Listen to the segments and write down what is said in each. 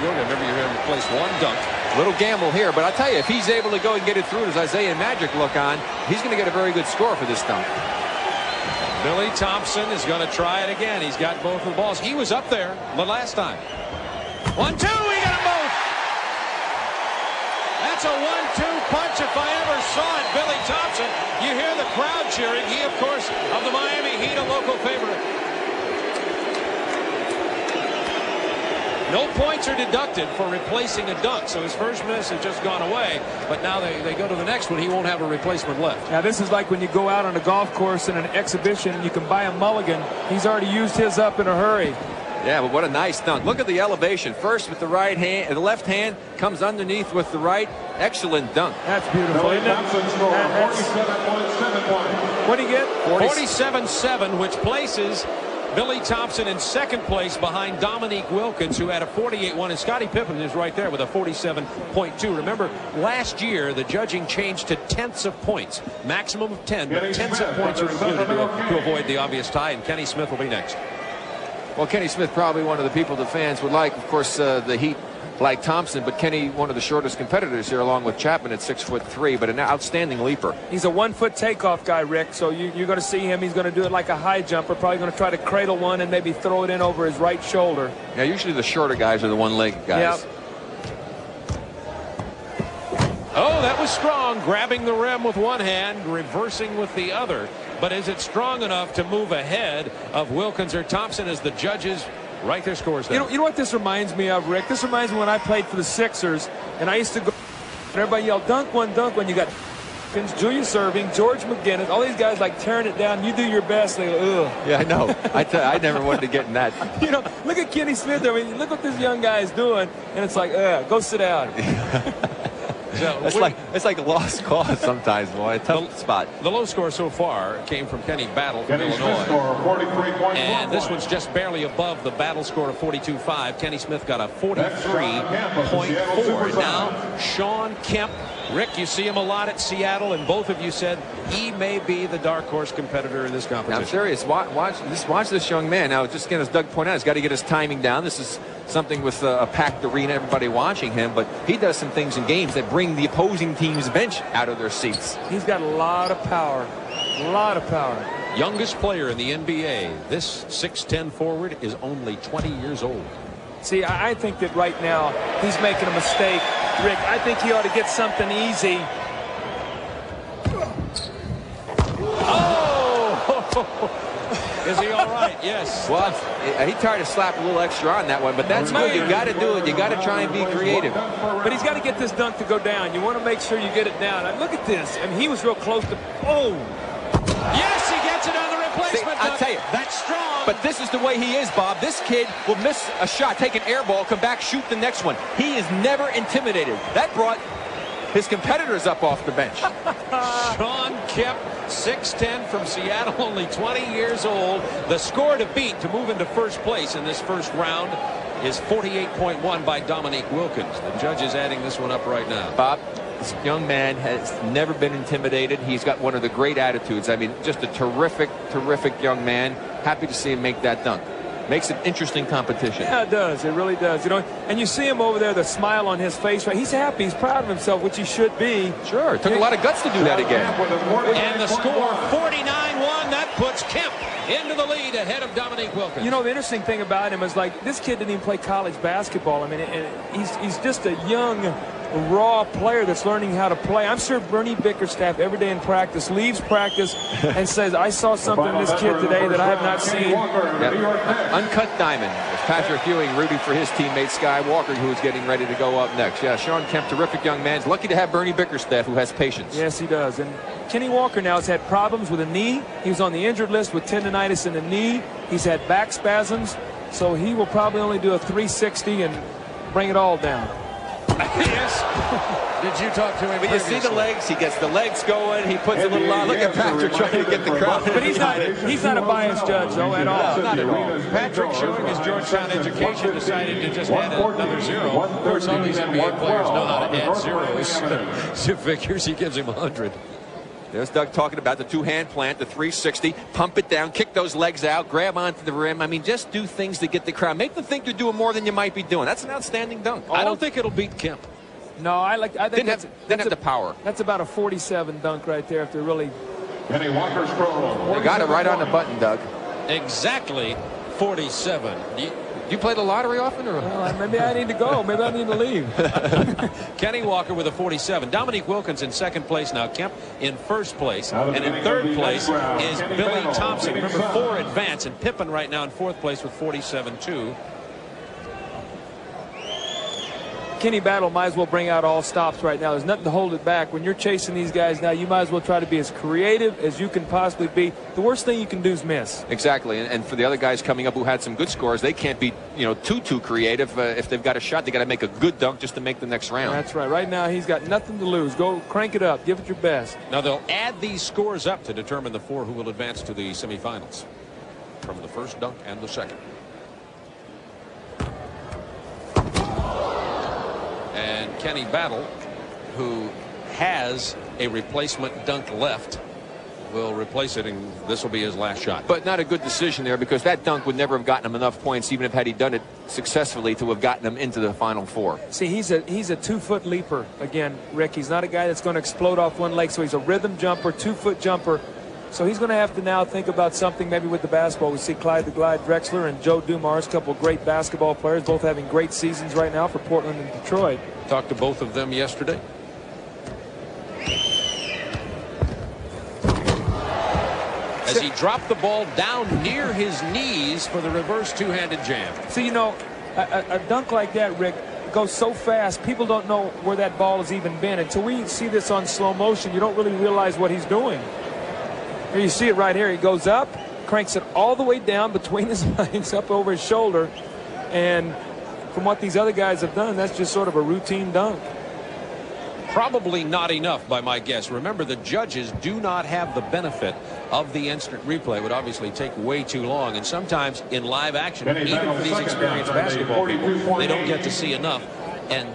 Gilgan. Remember, you're going to replace one dunk. Little gamble here, but I'll tell you, if he's able to go and get it through as Isaiah Magic look on, he's going to get a very good score for this dunk. Billy Thompson is going to try it again. He's got both of the balls. He was up there the last time. 1-2. He got them both. That's a 1-2 punch if I ever saw it. Billy Thompson. You hear the crowd cheering. He, of course, of the Miami Heat, a local favorite. No points are deducted for replacing a dunk, so his first miss has just gone away. But now they go to the next one. He won't have a replacement left. Now, this is like when you go out on a golf course in an exhibition, you can buy a mulligan. He's already used his up in a hurry. Yeah, but what a nice dunk. Look at the elevation. First with the right hand, the left hand comes underneath with the right. Excellent dunk. That's beautiful, isn't it? 47.7 points. What do you get? 47-7, which places Billy Thompson in second place behind Dominique Wilkins, who had a 48-1, and Scottie Pippen is right there with a 47.2. Remember, last year the judging changed to tenths of points, maximum of 10, but tenths of points are included to avoid the obvious tie. And Kenny Smith will be next. Well, Kenny Smith, probably one of the people the fans would like. Of course, the Heat like Thompson, but Kenny, one of the shortest competitors here, along with Chapman at 6'3", but an outstanding leaper. He's a 1-foot takeoff guy, Rick, so you're going to see him. He's going to do it like a high jumper, probably going to try to cradle one and maybe throw it in over his right shoulder. Yeah, usually the shorter guys are the one-legged guys. Yep. Oh, that was strong, grabbing the rim with one hand, reversing with the other. But is it strong enough to move ahead of Wilkins or Thompson as the judges write their scores down? You know what this reminds me of, Rick? This reminds me when I played for the Sixers, and I used to go, and everybody yelled, dunk one, dunk one. You got Julius Erving, George McGinnis, all these guys like tearing it down. You do your best. They go, ugh. Yeah, I know. I never wanted to get in that. You know, look at Kenny Smith. I mean, look what this young guy is doing, and it's like, go sit down. So it's like a lost cause sometimes, boy. Tough spot. The low score so far came from Kenny Battle from Illinois. And this one's just barely above the Battle score of 42.5. Kenny Smith got a 43.4. Now, Shawn Kemp. Rick, you see him a lot at Seattle, and both of you said he may be the dark horse competitor in this competition. I'm serious. Watch this young man. Now, just again, as Doug pointed out, he's got to get his timing down. This is something with a packed arena, everybody watching him, but he does some things in games that bring the opposing team's bench out of their seats. He's got a lot of power. A lot of power. Youngest player in the NBA. This 6'10" forward is only 20 years old. See, I think that right now he's making a mistake, Rick. I think he ought to get something easy. Oh! Is he all right? Yes. Well, he tried to slap a little extra on that one, but that's good. You got to do it. You got to try and be creative. But he's got to get this dunk to go down. You want to make sure you get it down. Look at this. I mean, he was real close to. Oh! Yes, he gets it on the replacement. See, I tell you, that's strong. But this is the way he is, Bob. This kid will miss a shot, take an air ball, come back, shoot the next one. He is never intimidated. That brought his competitors up off the bench. Shawn Kemp, 6'10" from Seattle, only 20 years old. The score to beat to move into first place in this first round is 48.1 by Dominique Wilkins. The judge is adding this one up right now. Bob, this young man has never been intimidated. He's got one of the great attitudes. I mean, just a terrific, terrific young man. Happy to see him make that dunk. Makes it interesting competition. Yeah, it does. It really does. You know, and you see him over there, the smile on his face. Right? He's happy. He's proud of himself, which he should be. Sure. It took a lot of guts to do that again. And the score, 49-1. That puts Kemp into the lead ahead of Dominique Wilkins. You know, the interesting thing about him is, like, this kid didn't even play college basketball. I mean, he's just a young, raw player that's learning how to play. I'm sure Bernie Bickerstaff every day in practice leaves practice and says, I saw something in this kid today that I have not seen. Yeah. Uncut diamond. Patrick Ewing rooting for his teammate Sky Walker, who is getting ready to go up next. Yeah, Shawn Kemp, terrific young man. He's lucky to have Bernie Bickerstaff, who has patience. Yes, he does. And Kenny Walker now has had problems with a knee. He was on the injured list with tendonitis in the knee. He's had back spasms, so he will probably only do a 360 and bring it all down. Yes. Did you talk to him? But you see the legs. He gets the legs going. He puts a little on. Look at Patrick trying to get the crowd. But he's not a biased judge, though, at all. Not at all. Patrick, showing his Georgetown education, decided to just add another zero. Of course, all these NBA players know how to add zeros to figures. He gives him 100. There's Doug talking about the two-hand plant, the 360, pump it down, kick those legs out, grab onto the rim. I mean, just do things to get the crowd. Make them think you're doing more than you might be doing. That's an outstanding dunk. I don't think it'll beat Kemp. No, I think didn't have the power. That's about a 47 dunk right there if they're really. Kenny Walker's pro. They got it right on the button, Doug. Exactly 47. Do you play the lottery often? Or? Well, maybe I need to go. Maybe I need to leave. Kenny Walker with a 47. Dominique Wilkins in second place now. Kemp in first place. And in third place is Billy Thompson. Remember, 4 advance. And Pippen right now in fourth place with 47 too. Kenny Battle might as well bring out all stops right now. There's nothing to hold it back. When you're chasing these guys now, you might as well try to be as creative as you can possibly be. The worst thing you can do is miss. Exactly. And for the other guys coming up who had some good scores, they can't be, too creative. If they've got a shot, they got to make a good dunk just to make the next round. That's right. Right now, he's got nothing to lose. Go crank it up. Give it your best. Now they'll add these scores up to determine the 4 who will advance to the semifinals from the first dunk and the second. And Kenny Battle, who has a replacement dunk left, will replace it, and this will be his last shot. But not a good decision there, because that dunk would never have gotten him enough points, even if had he done it successfully, to have gotten him into the Final Four. See, he's a 2-foot leaper again, Rick. He's not a guy that's going to explode off one leg, so he's a rhythm jumper, 2-foot jumper. So he's going to have to now think about something maybe with the basketball. We see Clyde the Glide Drexler and Joe Dumars, a couple of great basketball players, both having great seasons right now for Portland and Detroit. Talked to both of them yesterday. As he dropped the ball down near his knees for the reverse two-handed jam. See, a dunk like that, Rick, goes so fast, people don't know where that ball has even been. Until we see this on slow motion, you don't really realize what he's doing. Here you see it right here. He goes up, cranks it all the way down between his legs, up over his shoulder. And from what these other guys have done, that's just sort of a routine dunk. Probably not enough by my guess. Remember, the judges do not have the benefit of the instant replay. It would obviously take way too long. And sometimes in live action, even for these experienced basketball people, they don't get to see enough. And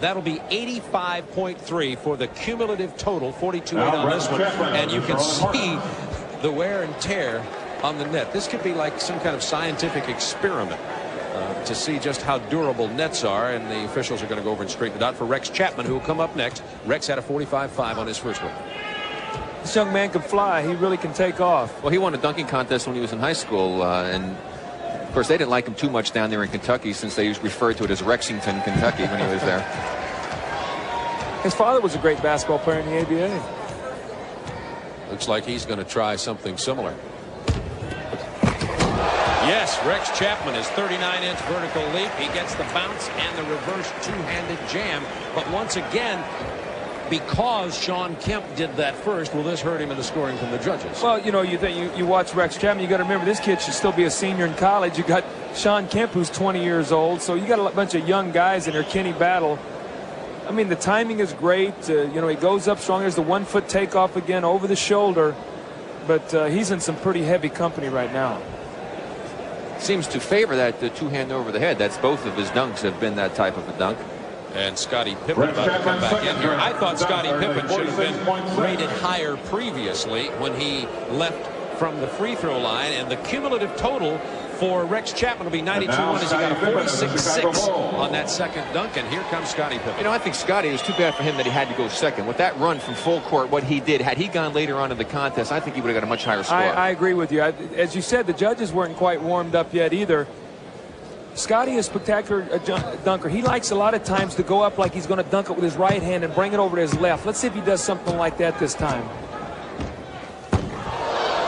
that'll be 85.3 for the cumulative total, 42.8 on this one. And you can see the wear and tear on the net. This could be like some kind of scientific experiment to see just how durable nets are. And the officials are going to go over and straighten it out for Rex Chapman, who will come up next. Rex had a 45.5 on his first one. This young man can fly. He really can take off. Well, he won a dunking contest when he was in high school, and of course, they didn't like him too much down there in Kentucky, since they referred to it as Rexington, Kentucky, when he was there. His father was a great basketball player in the ABA. Looks like he's going to try something similar. Yes, Rex Chapman, his 39-inch vertical leap. He gets the bounce and the reverse two-handed jam. But once again, because Shawn Kemp did that first, will this hurt him in the scoring from the judges? Well, you watch Rex Chapman, you got to remember this kid should still be a senior in college. You got Shawn Kemp, who's 20 years old, so you got a bunch of young guys in there. Kenny Battle. I mean, the timing is great. He goes up strong. There's the 1-foot takeoff again over the shoulder, but he's in some pretty heavy company right now. Seems to favor that two-hand over the head. That's both of his dunks have been that type of a dunk. And Scottie Pippen about to come back in here. I thought Scottie Pippen should have been rated higher previously when he left from the free throw line. And the cumulative total for Rex Chapman will be 92-1 as he got a 46-6 on that second dunk. And here comes Scottie Pippen. I think Scottie, it was too bad for him that he had to go second. With that run from full court, what he did, had he gone later on in the contest, I think he would have got a much higher score. I agree with you. As you said, the judges weren't quite warmed up yet either. Scottie is a spectacular dunker. He likes a lot of times to go up like he's going to dunk it with his right hand and bring it over to his left. Let's see if he does something like that this time.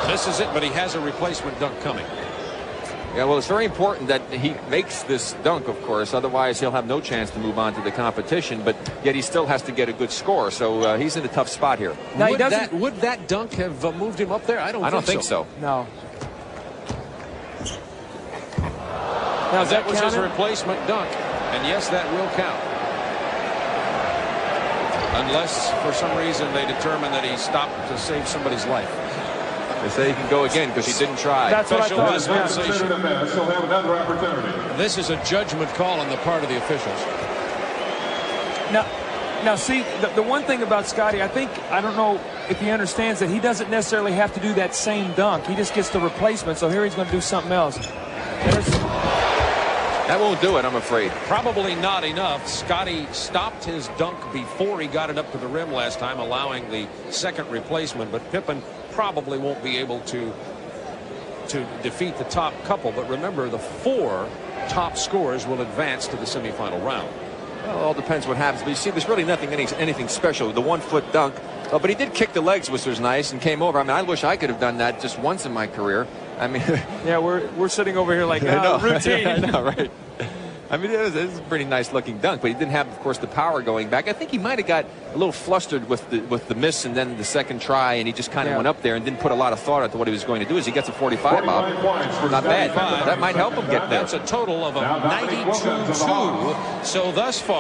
This is it, but he has a replacement dunk coming. Yeah, well, it's very important that he makes this dunk, of course. Otherwise, he'll have no chance to move on to the competition. But yet he still has to get a good score. So he's in a tough spot here. Now, would that dunk have moved him up there? I don't think so. No. Now, that was his replacement dunk. And yes, that will count. Unless, for some reason, they determine that he stopped to save somebody's life. They say he can go again because he didn't try. That's what I thought. Have another opportunity. This is a judgment call on the part of the officials. Now, see, the one thing about Scotty, I don't know if he understands that he doesn't necessarily have to do that same dunk. He just gets the replacement. So here he's going to do something else. That won't do it, I'm afraid. Probably not enough. Scotty stopped his dunk before he got it up to the rim last time, allowing the second replacement. But Pippen probably won't be able to defeat the top couple. But remember, the 4 top scorers will advance to the semifinal round. Well, it all depends what happens. But you see, there's really anything special. The 1-foot dunk. But he did kick the legs, which was nice, and came over. I mean, I wish I could have done that just once in my career. I mean, yeah, we're sitting over here like routine. I know, right? I mean, it was a pretty nice looking dunk, but he didn't have, of course, the power going back. I think he might have got a little flustered with the miss and then the second try, and he just kind of went up there and didn't put a lot of thought into what he was going to do. As he gets a 45 off, not bad. That might help him get there. That's a total of a 92-2. So thus far.